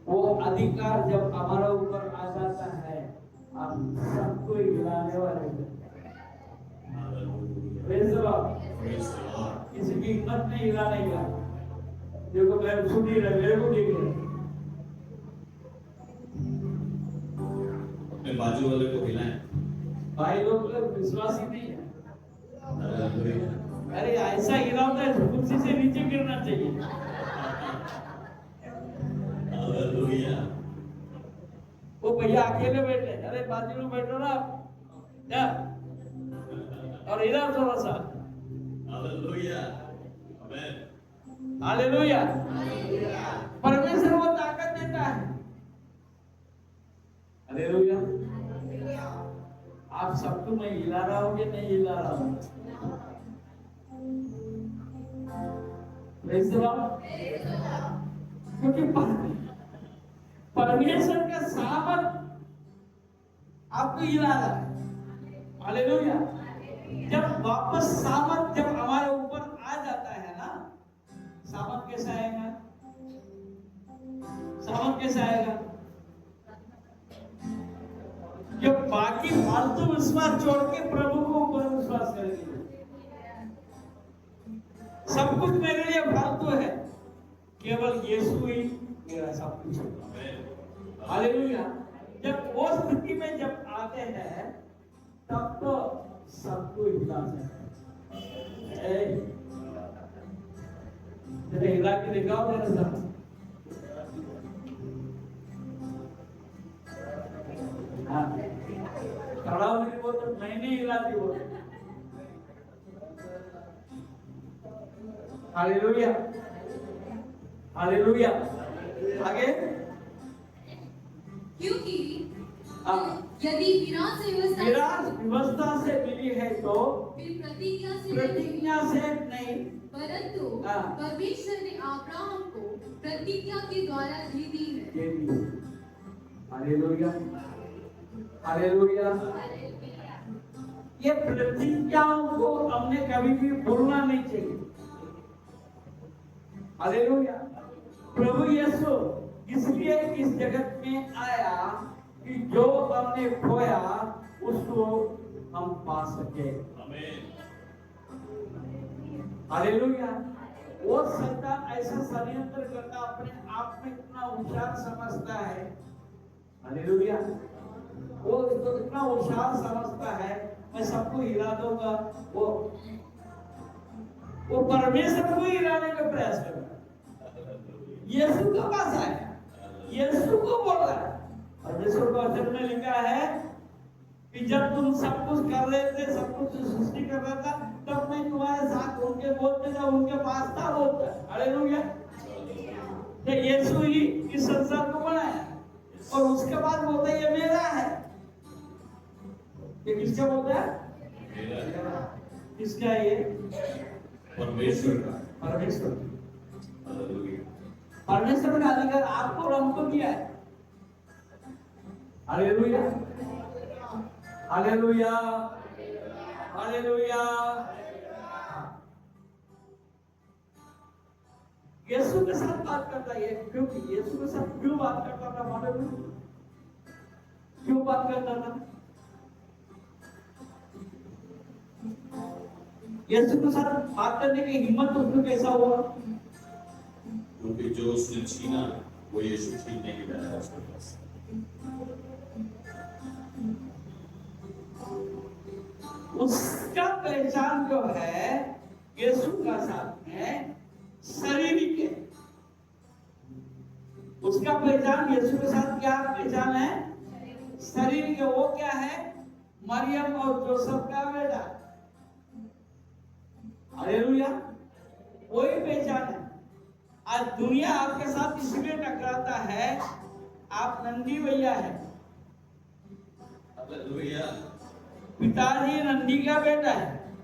वो अधिकार जब हमारे ऊपर आ जाता है, हम सबको हिलाने वाले हैं। Praise the Lord. किसी की हिम्मत नहीं हिलाने का। देखो मैं सुन ही रहा, मेरे को देख रहे, अपने बाजू वाले को हिलाएं। भाई लोग विश्वास ही नहीं है। हालेलुया। अरे ऐसा हिलाता है, कुर्सी से नीचे गिरना चाहिए। हालेलुया। वो भैया अकेले बैठे, अरे बाजू में बैठो ना आप, क्या? और इधर थोड़ा सा। हालेलुया। आमीन। हालेलुया। परमेश्वर वो ताकत देता है। हालेलुया। आप सबको मैं हिला रहा हूँ कि नहीं हिला रहा हूँ? Praise the Lord. क्योंकि परमेश्वर का सामर्थ आपको हिला रहा है। हालेलुया। जब वापस सामर्थ जब हमारे ऊपर आ जाता है ना, सामर्थ कैसा आएगा? सामर्थ कैसा आएगा? जब बाकी फालतू विश्वास छोड़ के प्रभु को ऊपर विश्वास करेंगे। सब कुछ मेरे लिए फालतू है, केवल यीशु ही मेरा सब कुछ है। हालेलुया। जब वो स्थिति में जब आते हैं, तब तो सबको हिला सकते हैं। हिला के दिखाओ मेरे साथ। हाँ, खड़ा होने को तो मैं नहीं हिलाती वो। Hallelujah, hallelujah. आगे, क्योंकि यदि विराट व्यवस्था से मिली है तो फिर प्रतिज्ञा से नहीं, परंतु हाँ। परमेश्वर ने अब्राहम को प्रतिज्ञा के द्वारा दे दी है। Hallelujah, hallelujah. ये प्रतिज्ञाओं को हमने कभी भी भूलना नहीं चाहिए। हालेलुया। प्रभु यीशु इसलिए इस जगत में आया कि जो हमने खोया उसको हम पा सके। आमीन। हालेलुया। वो शैतान ऐसा षड्यंत्र करता, अपने आप में इतना होशियार समझता है। हालेलुया। वो इसको इतना होशियार समझता है, मैं सबको हिला दूंगा। वो परमेश्वर को हिलाने का प्रयास कर रहा है। यीशु के पास आया, यीशु को बोल रहा है। परमेश्वर को वचन में लिखा है कि जब तुम सब कुछ कर रहे थे, सब कुछ सृष्टि कर रहा था, तब मैं तुम्हारे साथ उनके बोलते था, उनके पास था बोलता। हालेलुया। तो यीशु ही इस संसार को बनाया और उसके बाद बोलता है ये मेरा है। ये किसका बोलता है? किसका है ये? परमेश्वर का। परमेश्वर। हालेलुया। परमेश्वर का अधिकार आपको और हमको दिया है। Hallelujah, hallelujah, hallelujah. यीशु के साथ बात करता है, क्योंकि यीशु के साथ क्यों बात करता था? मालूम है क्यों बात करता था? यीशु के साथ बात करने की हिम्मत उसको कैसा हुआ? क्योंकि जो उसने छीना वो यीशु छीनने की वजह उसके पास। उसका पहचान जो है यीशु का साथ में शारीरिक है। उसका पहचान यीशु के साथ क्या पहचान है? शारीरिक है। वो क्या है? मरियम और जोसेफ का बेटा। हालेलुया। वही पहचान है। आज दुनिया आपके साथ इसलिए टकराता है, आप नंदी भैया है। हालेलुया। पिताजी नंदी का बेटा है।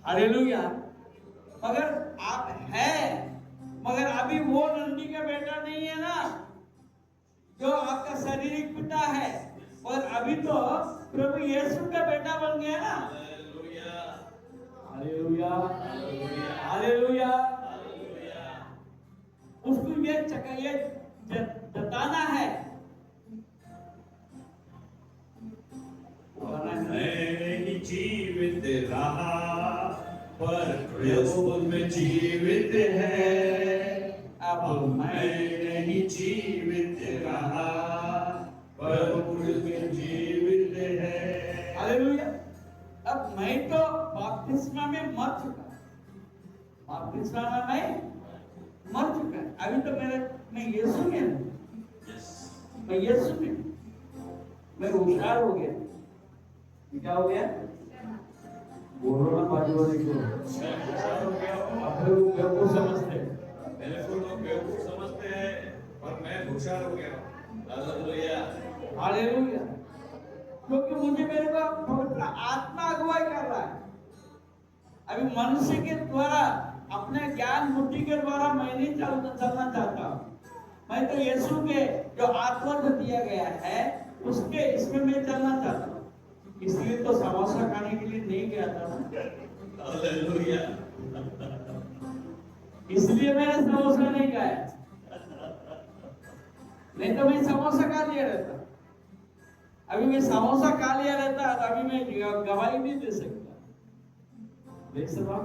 हालेलुया। मगर आप है, मगर अभी वो नंदी का बेटा नहीं है ना, जो आपका शारीरिक पिता है। और अभी तो प्रभु यीशु का बेटा बन गया ना। Hallelujah. Hallelujah, hallelujah. Hallelujah. Hallelujah. उसको ये जताना है। मैं जीवित रहा पर प्रभु में जीवित है। अब मैं नहीं जीवित रहा पर प्रभु में जीवित है। हालेलुया। अब मैं तो बपतिस्मा में मर चुका, बपतिस्मा में मैं मर चुका। अभी तो मैं यीशु में हूं, मैं यीशु में, मैं होशियार हो गया। क्या हो गया? बोलो ना बाजू वाले को। अपने को बेवकूफ समझते हैं। मेरे को लोग बेवकूफ समझते हैं पर मैं होशियार हो गया। हालेलुया। हालेलुया। क्योंकि मुझे मेरे को पवित्र आत्मा अगुवाई कर रहा है। अभी मनुष्य के द्वारा, अपने ज्ञान बुद्धि के द्वारा मैं नहीं चलना चाहता। मैं तो यीशु के जो आत्मा जो दिया गया है उसके इसमें मैं चलना चाहता हूँ। इसलिए तो समोसा खाने के लिए नहीं गया था ना। हालेलुया। इसलिए मैंने समोसा नहीं खाया, नहीं तो मैं समोसा खा लिया रहता। अभी मैं समोसा खा लिया रहता तो अभी मैं गवाही नहीं दे सकता। देख सकता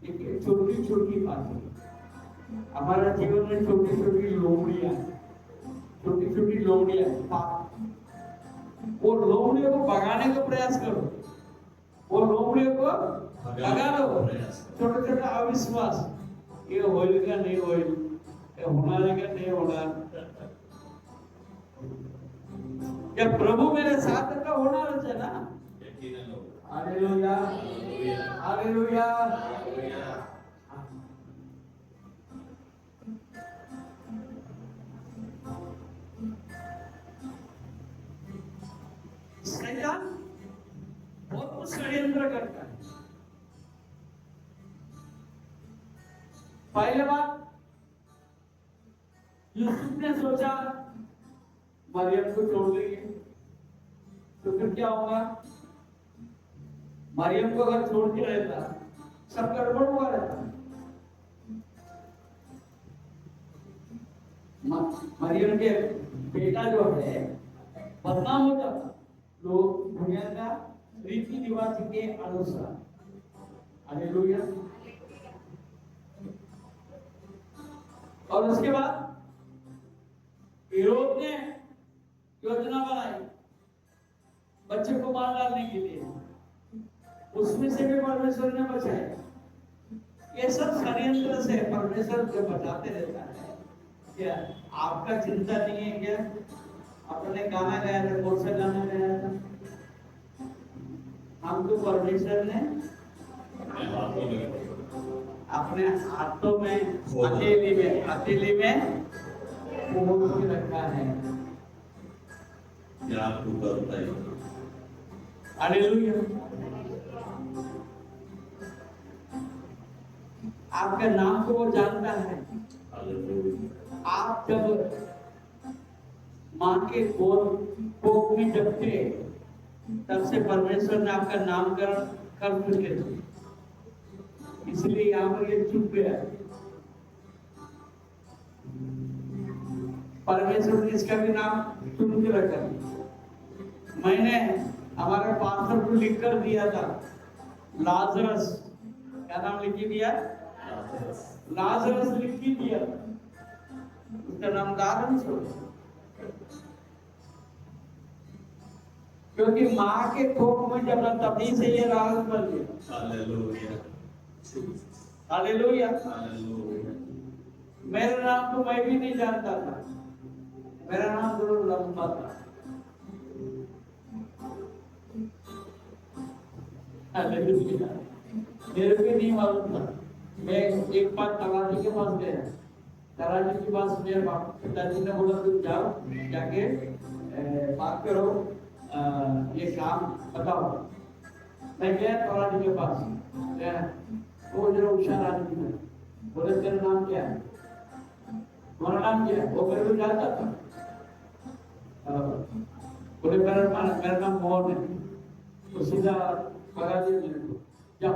एक छोटी छोटी बातें हमारा जीवन में, छोटी छोटी लोमड़ियां, छोटी छोटी लोमड़ियां, वो लोमड़ियों को भगाने का प्रयास करो। वो लोमड़ियों को भगा लो। छोटा छोटा अविश्वास, ये होएगा नहीं होएगा, ये होना रहेगा नहीं होना। जब प्रभु मेरे साथ है तो होना रहता ना। यकीनन होगा। Hallelujah, hallelujah. शैतान बहुत कुछ षड्यंत्र करता है। पहले बात, यूसुफ ने सोचा मरियम को छोड़ देंगे तो फिर क्या होगा? मरियम को अगर छोड़ के रहता सब गड़बड़ हुआ रहता। मरियम के बेटा जो है बदनाम हो जाता लोग दुनिया का रीति रिवाज के अनुसार। हालेलुया। और उसके बाद हेरोद ने योजना बनाई बच्चे को मार डालने के लिए, उसमें से भी परमेश्वर ने बचाया। ये सब षड्यंत्र से परमेश्वर जो बचाते रहता है। क्या आपका चिंता नहीं है क्या? अपने गाना गाया था, कौन सा गाना गाया था? हमको परमेश्वर ने अपने हाथों में अकेली में खोल के रखा है। क्या आपको करता है? हालेलुया। आपका नाम को वो जानता है। हालेलुया। आप जब माँ के कोख में जब थे तब से परमेश्वर ने आपका नामकरण कर चुके थे, इसलिए यहाँ पर ये चुप गया। परमेश्वर ने इसका भी नाम चुन के रखा। मैंने हमारे पास्टर को लिख कर दिया था लाजरस। क्या नाम लिख के दिया? लाजरस लिख के दिया। उसका नाम लाजरस हो, क्योंकि माँ के कोख में जब तभी से ये राज बन गया। हालेलुया। हालेलुया। हालेलुया। मेरा नाम तो मैं भी नहीं जानता था, मेरा नाम जरूर लंबा था। हालेलुया। मेरे को नहीं मालूम था। मैं एक बार तलाटी के पास गया, तलाटी के पास मेरे पिताजी ने बोला तुम जाओ जाके बात करो, ये काम बताओ। मैं गया तलाटी के पास, वो जरा होशियार आदमी है, बोले तेरा नाम क्या है? तुम्हारा नाम क्या है? वो मेरे को जानता था। बोले मेरा नाम मोहन है। तो सीधा पकड़ा दिया मेरे को, जाओ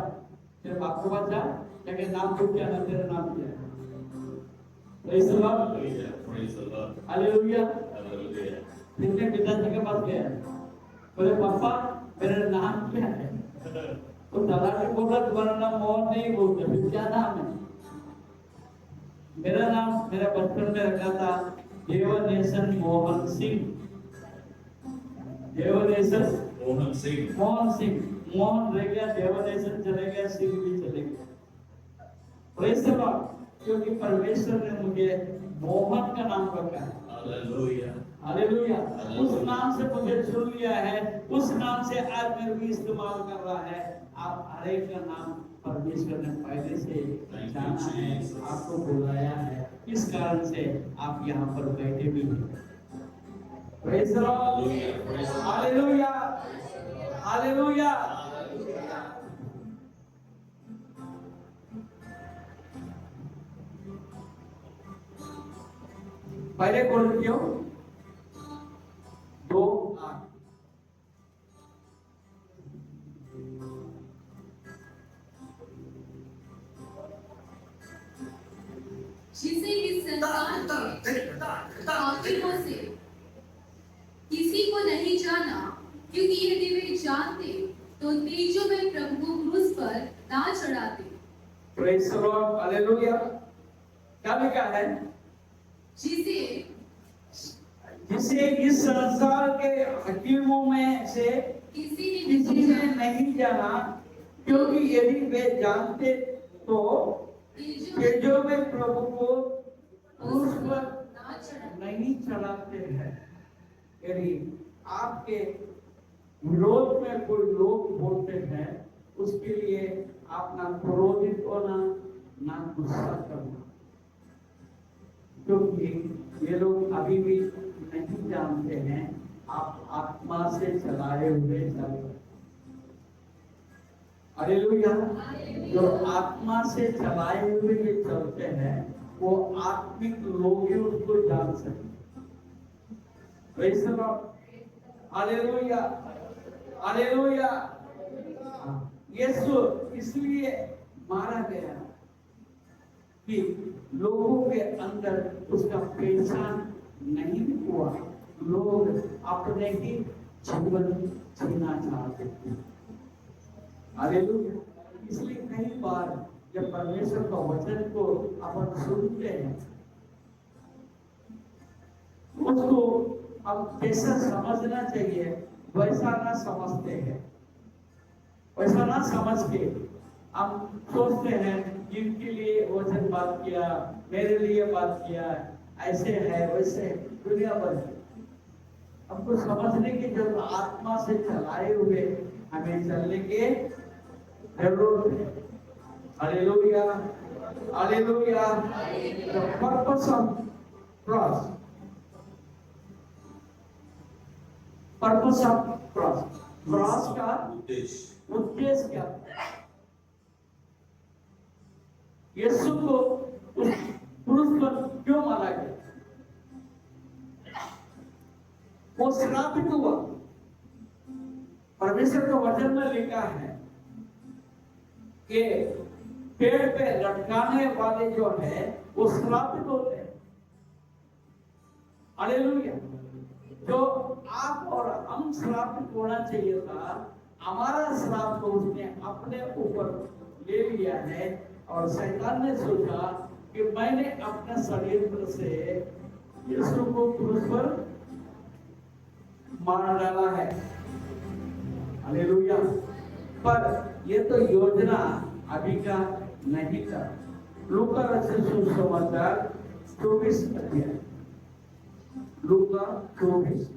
तेरे बाप के पास जा, जाके नाम पूछ क्या है, तेरा नाम क्या है? Praise the Lord. हालेलुया। फिर मैं पिताजी के पास गया, बोले पापा मेरा नाम क्या है? तो तलाटी बोला तुम्हारा नाम मोहन नहीं बोलते, फिर क्या नाम है? मेरा नाम मेरा बचपन में रखा था देवनेशन मोहन सिंह। देवनेशन मोहन सिंह। मोहन सिंह। मोहन रह गया, देवनेशन चले गया, सिंह भी चले गया। Praise the Lord. क्योंकि परमेश्वर ने मुझे मोहन का नाम रखा है। हालेलुया। हालेलुया। उस नाम से मुझे चुन लिया है, उस नाम से आज मेरे को इस्तेमाल कर रहा है। आप हर एक का नाम परमेश्वर ने पहले से जाना है, आपको बुलाया है, इस कारण से आप यहाँ पर बैठे भी हैं। Praise the Lord. Hallelujah. Hallelujah. पहले कोरिन्थियों 2:8। जिसे इस संसार के हाकिमों से किसी को नहीं जाना, क्योंकि यदि वे जानते तो तेजों में प्रभु को क्रूस पर ना चढ़ाते। Praise the Lord. हालेलुया। क्या लिखा है? जिसे इस संसार के हकीमों में से किसी ने नहीं जाना, क्योंकि यदि वे जानते तो तेजों में प्रभु को क्रूस पर नहीं चढ़ाते हैं। यदि आपके विरोध में कोई लोग बोलते हैं, उसके लिए आप ना क्रोधित होना, ना गुस्सा करना, क्योंकि ये लोग अभी भी नहीं जानते हैं आप आत्मा से चलाए हुए चल रहे हैं। हालेलुया। जो आत्मा से चलाए हुए जो चलते हैं वो आत्मिक लोग ही उसको जान सकते। Praise the Lord. Hallelujah, hallelujah. यीशु इसलिए मारा गया कि लोगों के अंदर उसका पहचान नहीं हुआ। लोग अपने ही जीवन जीना चाहते थे। हालेलुया। इसलिए कई बार जब परमेश्वर का वचन को अपन सुनते हैं उसको अब कैसा समझना चाहिए वैसा ना समझते हैं। वैसा ना समझ के हम सोचते हैं जिनके लिए वचन बात किया, मेरे लिए बात किया, ऐसे है वैसे दुनिया भर हमको समझने की जरूरत। आत्मा से चलाए हुए हमें चलने के जरूरत है। Hallelujah, hallelujah. The purpose of cross, purpose of cross, cross का उद्देश्य उद्देश्य क्या था? यीशु को उस क्रूस पर क्यों मारा गया? वो श्रापित हुआ। परमेश्वर के वचन में लिखा है कि पेड़ पे लटकाने वाले जो है वो श्रापित होते हैं। हालेलुया। जो आप और हम श्रापित होना चाहिए था, हमारा श्राप को उसने अपने ऊपर ले लिया है। और शैतान ने सोचा कि मैंने अपने शरीर पर से यीशु को क्रूस पर मार डाला है। हालेलुया। पर ये तो योजना अभी का नहीं था। लूका रचित सुसमाचार 24 अध्याय, लूका 24।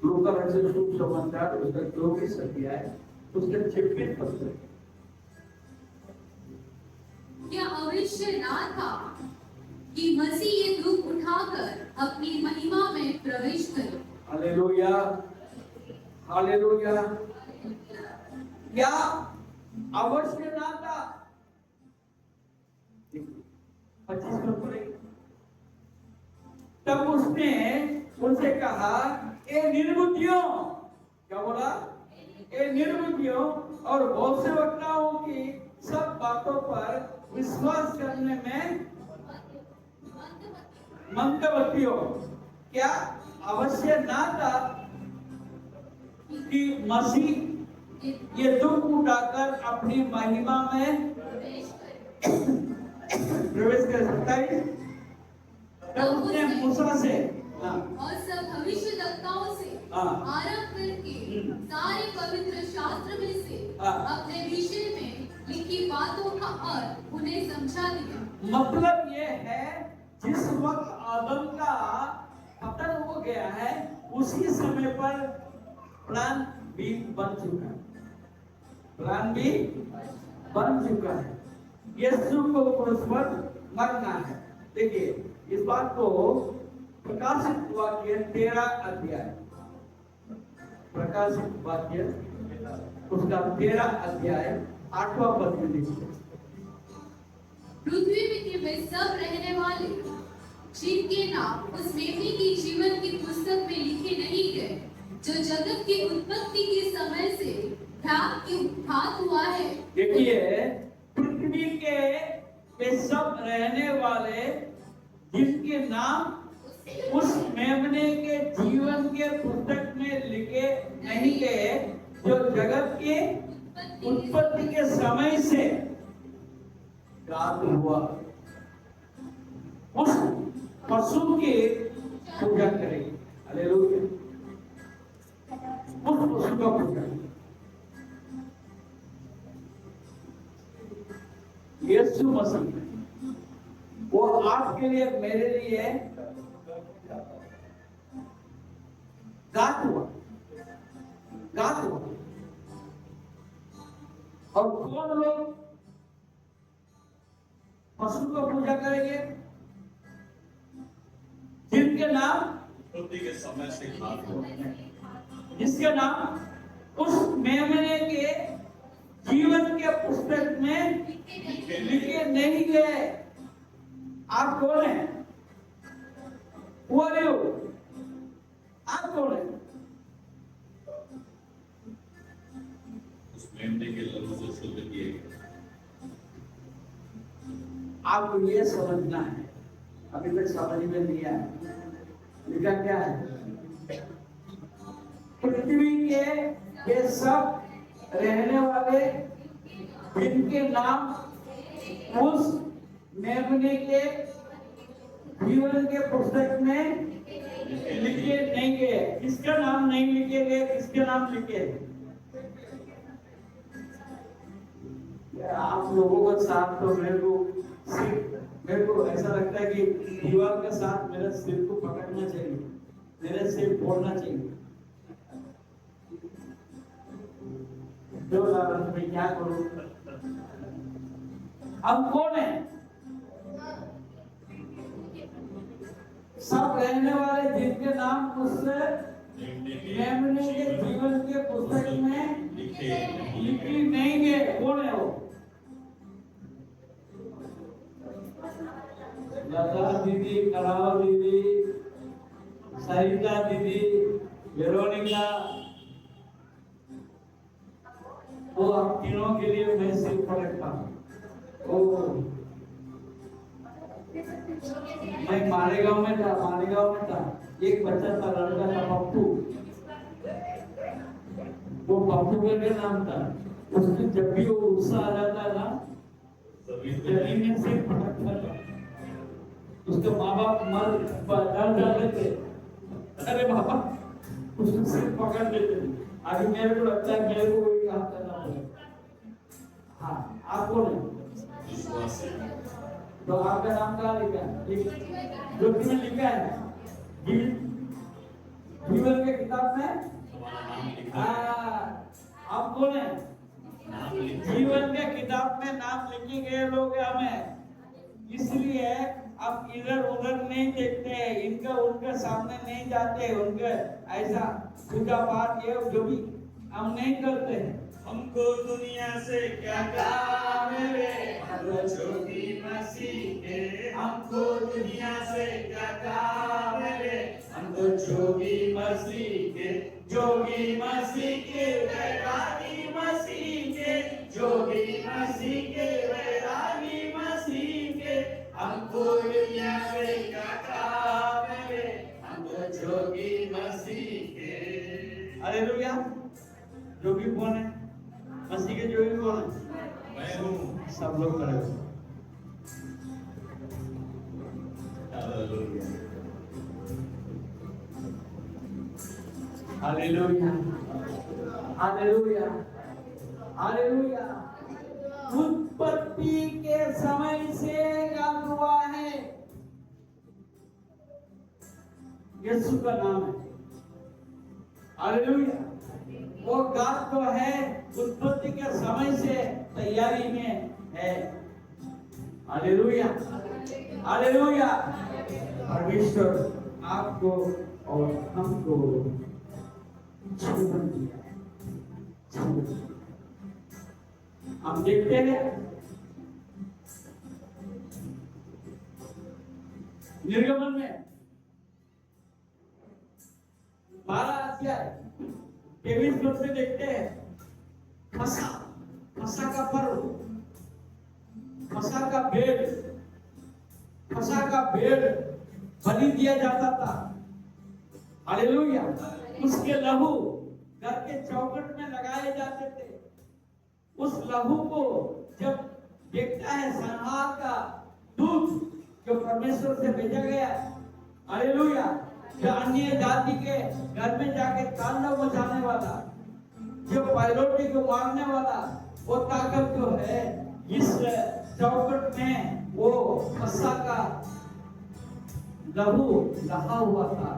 लूका रचित सुसमाचार उसका 24 अध्याय उसके 26 पद। क्या अवश्य ना था कि मसीह ये दुख उठाकर अपनी महिमा में प्रवेश करे? Hallelujah, hallelujah. क्या अवश्य ना था? 25 में पढ़ेंगे। तब उसने उनसे कहा, ए निर्बुद्धियों, क्या बोला? ए निर्बुद्धियों और भविष्यवक्ताओं की सब बातों पर विश्वास करने में मंदमतियों, क्या अवश्य ना था कि मसीह ये दुख उठाकर अपनी महिमा में प्रवेश कर सकता है? तब उसने मूसा से और सब भविष्यवक्ताओं से आरंभ करके सारे पवित्र शास्त्र में से अपने विषय में लिखी बातों का अर्थ उन्हें समझा दिया। मतलब ये है जिस वक्त आदम का पतन हो गया है उसी समय पर प्लान भी बन चुका है। प्लान भी बन चुका है। यीशु को क्रूस पर मरना है। देखिए इस बात को प्रकाशित वाक्य 13 अध्याय, प्रकाशित वाक्य उसका 13 अध्याय 8वां पद में लिखिए। पृथ्वी में के वे सब रहने वाले जिनके नाम उस मेमने की जीवन की पुस्तक में लिखे नहीं गए, जो जगत की उत्पत्ति के समय से घात हुआ है। देखिए पृथ्वी के वे सब रहने वाले जिनके नाम उस मेमने के जीवन के पुस्तक में लिखे नहीं गए, जो जगत के उत्पत्ति के समय से घात हुआ, उस पशु की पूजा करेंगे। हालेलुया। उस पशु का पूजा, यीशु मसीह वो आपके लिए मेरे लिए घात हुआ, घात हुआ। और पशु को पूजा करेंगे जिनके नाम उत्पत्ति के समय से घात हो, जिसके नाम उस मेमने के जीवन के पुस्तक में लिखे नहीं गए। आप कौन है? Who are you? आप कौन है? उस मेमने के लहू से शुद्ध किए गए। आपको ये समझना है, अभी तक समझ में नहीं आया। लिखा क्या है? पृथ्वी के ये सब रहने वाले जिनके नाम उस मेमने के जीवन के पुस्तक में लिखे नहीं गए। किसका नाम नहीं लिखे गए? किसके नाम लिखे? आप लोगों का साथ तो मेरे को ऐसा लगता है कि दीवार का साथ मेरे सिर को पकड़ना चाहिए, मेरे सिर फोड़ना चाहिए। जो मैं क्या करूं? हम कौन है? सब रहने वाले जिनके नाम उस मेमने के जीवन के पुस्तक में लिखी नहीं गए। कौन है वो? लता दीदी, कराव दीदी, सरिता दीदी, वेरोनिका, वो आप तीनों के लिए मैं सिर पकड़ता हूँ। मैं मालेगांव में था, एक बच्चा था, लड़का था पप्पू। वो पप्पू करके नाम था। उसके जब भी वो गुस्सा आ जाता ना, जमीन में सिर पटकता था। उसके माँ बाप डर जाते थे, अरे बाबा उसको सिर पकड़ लेते थे। अभी मेरे को लगता है मेरे को वही काम करना पड़ेगा। हाँ, आप कौन है? तो आपका नाम कहाँ लिखा है? जो में लिखा है जीवन के किताब में। आप कौन है? जीवन के किताब में नाम लिखे गए लोग हैं हमें। इसलिए अब इधर उधर नहीं देखते हैं, इनका उनके सामने नहीं जाते, उनके ऐसा पूजा पाठ ये जो भी हम नहीं करते हैं। हमको दुनिया से क्या काम है रे, जोगी मसीह के। हमको दुनिया से क्या काम है रे, हम तो जोगी मसीह के। जोगी मसीह के, वैरागी मसीह के, जोगी मसीह के, वैरागी मसीह के। हमको दुनिया से क्या काम है रे, हम तो जोगी मसीह के। हालेलुया। जोगी कौन है? मसीह के जोगी कौन है? मैं हूँ। सब लोग करें। Hallelujah, hallelujah, hallelujah. उत्पत्ति के समय से गान हुआ है। यीशु का नाम है। हालेलुया। वो गात तो है, उत्पत्ति के समय से तैयारी में है। Hallelujah, hallelujah. परमेश्वर आपको और हमको जीवन दिया है, जीवन दिया। हम देखते हैं निर्गमन में 12 अध्याय 23 पद में देखते हैं फसह का पर्व, फसह का भेड़ बलि दिया जाता था। हालेलुया। उसके लहू घर के चौखट में लगाए जाते थे। उस लहू को जब देखता है संहार का दूत जो परमेश्वर से भेजा गया, हालेलुया, जो अन्य जाति के घर में जाके तांडव मचाने वाला, जो पायलोटी को मारने वाला, वो ताकत जो है इस चौखट में वो फसह का लहू लहा हुआ था,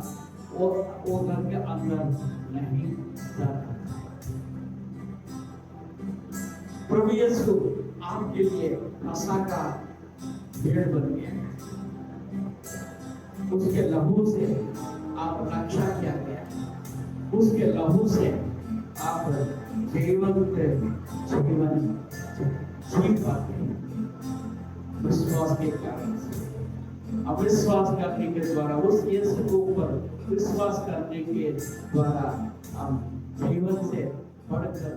वो घर के अंदर नहीं जाता। प्रभु यीशु आपके लिए फसह का भेड़ बन गए, उसके लहू से आप रक्षा किया गया, उसके लहू से आप जीवन जी पाते हैं विश्वास के कारण से। अविश्वास करने के द्वारा उस यीशु के ऊपर विश्वास करने के द्वारा हम जीवन से बढ़कर